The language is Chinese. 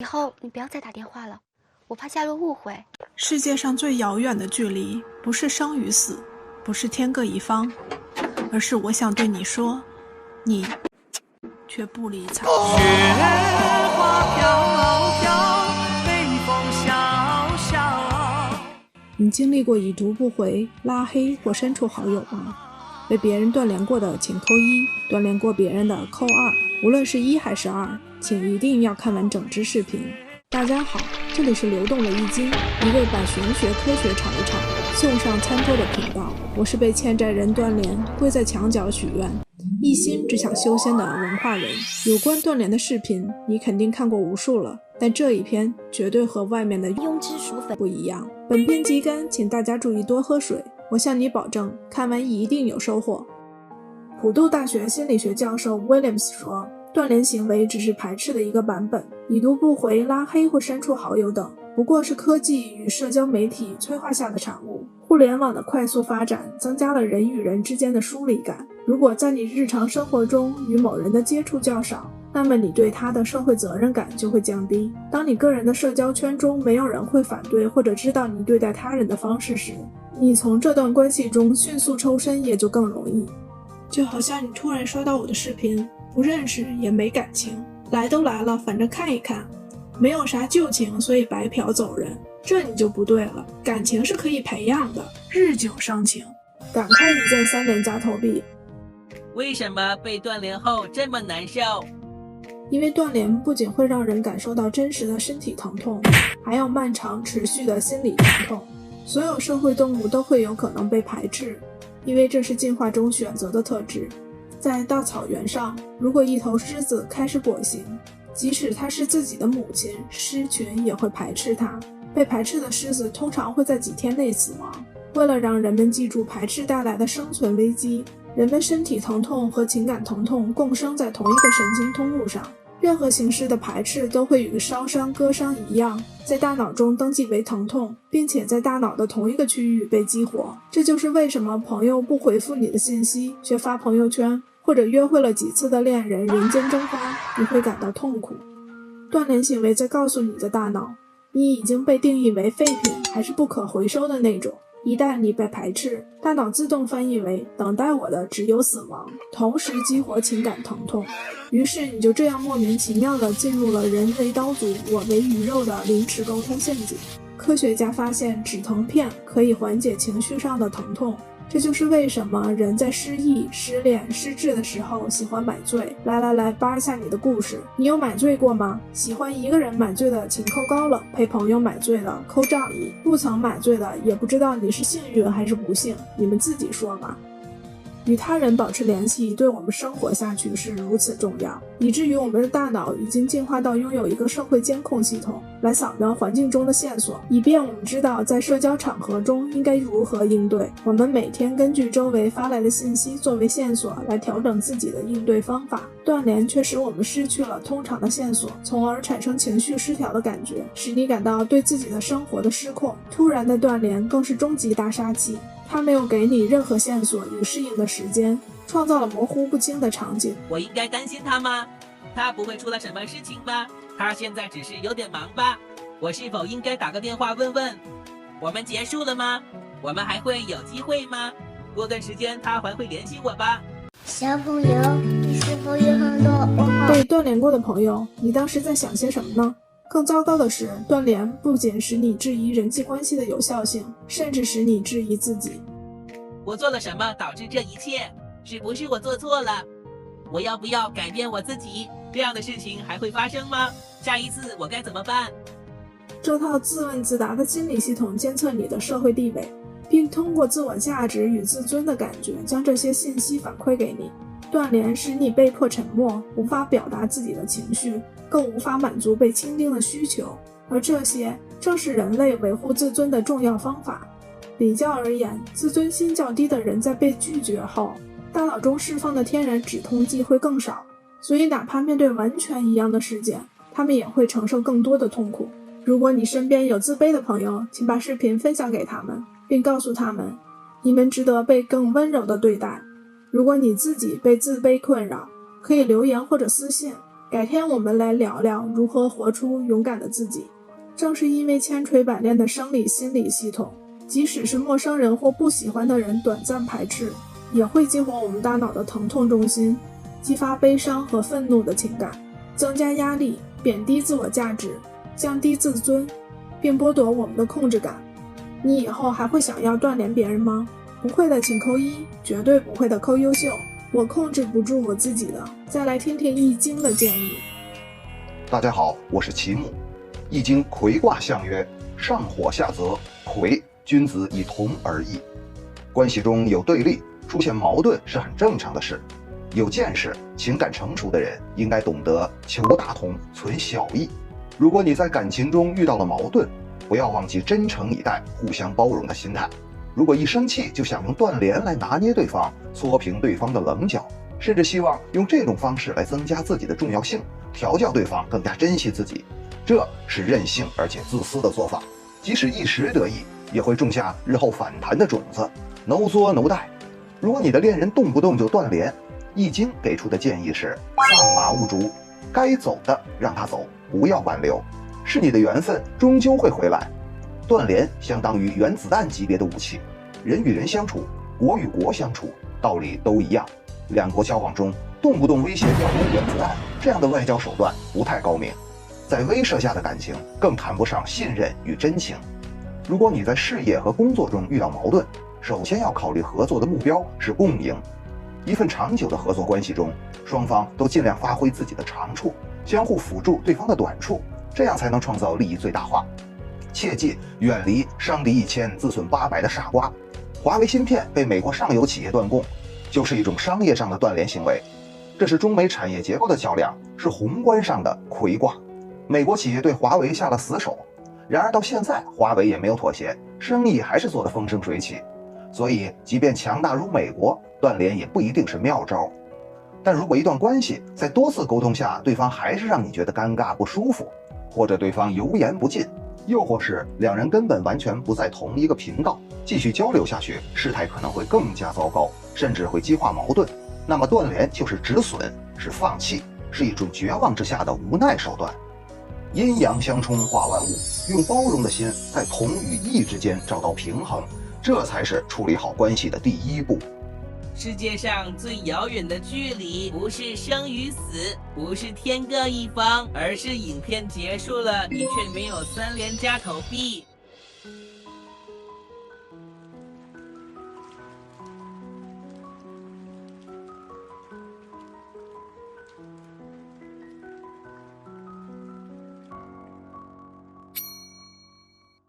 后你不要再打电话了，我怕夏洛误会。世界上最遥远的距离，不是生与死，不是天各一方，而是我想对你说，你却不理睬。雪花飘飘，北风萧萧。你经历过已读不回、拉黑或删除好友吗？被别人断联过的请扣1，断联过别人的扣2，无论是1还是2，请一定要看完整支视频。大家好，这里是流动的易经，一个把玄学科学炒一炒，送上餐桌的频道。我是被欠债人断联，跪在墙角许愿，一心只想修仙的文化人。有关断联的视频，你肯定看过无数了，但这一篇绝对和外面的庸脂俗粉不一样。本篇即刊，请大家注意多喝水。我向你保证，看完一定有收获。普渡大学心理学教授 Williams 说，断联行为只是排斥的一个版本，已读不回、拉黑或删除好友等，不过是科技与社交媒体催化下的产物。互联网的快速发展增加了人与人之间的疏离感。如果在你日常生活中与某人的接触较少，那么你对他的社会责任感就会降低。当你个人的社交圈中没有人会反对或者知道你对待他人的方式时，你从这段关系中迅速抽身也就更容易。就好像你突然刷到我的视频，不认识也没感情，来都来了，反正看一看，没有啥旧情，所以白嫖走人，这你就不对了。感情是可以培养的，日久生情。赶快一键3连加投币。为什么被断联后这么难受？因为断联不仅会让人感受到真实的身体疼痛，还有漫长持续的心理疼痛。所有社会动物都会有可能被排斥，因为这是进化中选择的特质。在大草原上，如果一头狮子开始跛行，即使它是自己的母亲，狮群也会排斥它。被排斥的狮子通常会在几天内死亡。为了让人们记住排斥带来的生存危机，人们身体疼痛和情感疼痛共生在同一个神经通路上。任何形式的排斥都会与烧伤、割伤一样，在大脑中登记为疼痛，并且在大脑的同一个区域被激活。这就是为什么朋友不回复你的信息，却发朋友圈，或者约会了几次的恋人人间蒸发，你会感到痛苦。断联行为在告诉你的大脑，你已经被定义为废品，还是不可回收的那种。一旦你被排斥，大脑自动翻译为等待我的只有死亡，同时激活情感疼痛。于是你就这样莫名其妙地进入了人为刀俎我为鱼肉的凌迟沟通陷阱。科学家发现止疼片可以缓解情绪上的疼痛，这就是为什么人在失忆、失恋、失智的时候喜欢买醉。来，扒一下你的故事，你有买醉过吗？喜欢一个人买醉的请扣高冷，陪朋友买醉的扣仗义，不曾买醉的也不知道你是幸运还是不幸，你们自己说吧。与他人保持联系对我们生活下去是如此重要，以至于我们的大脑已经进化到拥有一个社会监控系统，来扫描环境中的线索，以便我们知道在社交场合中应该如何应对。我们每天根据周围发来的信息作为线索来调整自己的应对方法。断联却使我们失去了通常的线索，从而产生情绪失调的感觉，使你感到对自己的生活的失控。突然的断联更是终极大杀器，它没有给你任何线索与适应的时间，创造了模糊不清的场景。我应该担心他吗？他不会出了什么事情吧？他现在只是有点忙吧？我是否应该打个电话问问？我们结束了吗？我们还会有机会吗？过段时间他还会联系我吧？小朋友，你是否有很多问号？被断联过的朋友，你当时在想些什么呢？更糟糕的是，断联不仅使你质疑人际关系的有效性，甚至使你质疑自己。我做了什么导致这一切？是不是我做错了？我要不要改变我自己？这样的事情还会发生吗？下一次我该怎么办？这套自问自答的心理系统监测你的社会地位，并通过自我价值与自尊的感觉将这些信息反馈给你。断联使你被迫沉默，无法表达自己的情绪，更无法满足被倾听的需求，而这些正是人类维护自尊的重要方法。比较而言，自尊心较低的人在被拒绝后，大脑中释放的天然止痛剂会更少，所以哪怕面对完全一样的事件，他们也会承受更多的痛苦。如果你身边有自卑的朋友，请把视频分享给他们，并告诉他们，你们值得被更温柔的对待。如果你自己被自卑困扰，可以留言或者私信，改天我们来聊聊如何活出勇敢的自己。正是因为千锤百炼的生理心理系统，即使是陌生人或不喜欢的人短暂排斥，也会激活我们大脑的疼痛中心，激发悲伤和愤怒的情感，增加压力，贬低自我价值，降低自尊，并剥夺我们的控制感。你以后还会想要锻炼别人吗？不会的请扣1，绝对不会的扣优秀。我控制不住我自己的。再来听听易经的建议。大家好，我是齐木。易经魁卦象曰：上火下泽，魁，君子以同而异。关系中有对立，出现矛盾是很正常的事。有见识、情感成熟的人应该懂得求大同，存小异。如果你在感情中遇到了矛盾，不要忘记真诚以待、互相包容的心态。如果一生气就想用断联来拿捏对方，搓平对方的棱角，甚至希望用这种方式来增加自己的重要性，调教对方更加珍惜自己，这是任性而且自私的做法。即使一时得意，也会种下日后反弹的种子。No作 no die。如果你的恋人动不动就断联，易经给出的建议是丧马勿逐，该走的让他走，不要挽留，是你的缘分终究会回来。断联相当于原子弹级别的武器，人与人相处，国与国相处，道理都一样。两国交往中动不动威胁调用原子弹，这样的外交手段不太高明，在威慑下的感情更谈不上信任与真情。如果你在事业和工作中遇到矛盾，首先要考虑合作的目标是共赢。一份长久的合作关系中，双方都尽量发挥自己的长处，相互辅助对方的短处，这样才能创造利益最大化。切记远离伤敌1000自损800的傻瓜。华为芯片被美国上游企业断供，就是一种商业上的断联行为，这是中美产业结构的较量，是宏观上的魁卦。美国企业对华为下了死手，然而到现在华为也没有妥协，生意还是做得风生水起。所以即便强大如美国，断联也不一定是妙招。但如果一段关系在多次沟通下，对方还是让你觉得尴尬不舒服，或者对方油盐不进，又或是两人根本完全不在同一个频道，继续交流下去，事态可能会更加糟糕，甚至会激化矛盾。那么断联就是止损，是放弃，是一种绝望之下的无奈手段。阴阳相冲化万物，用包容的心在同与异之间找到平衡，这才是处理好关系的第一步。世界上最遥远的距离，不是生与死，不是天各一方，而是影片结束了，你却没有3连加投币。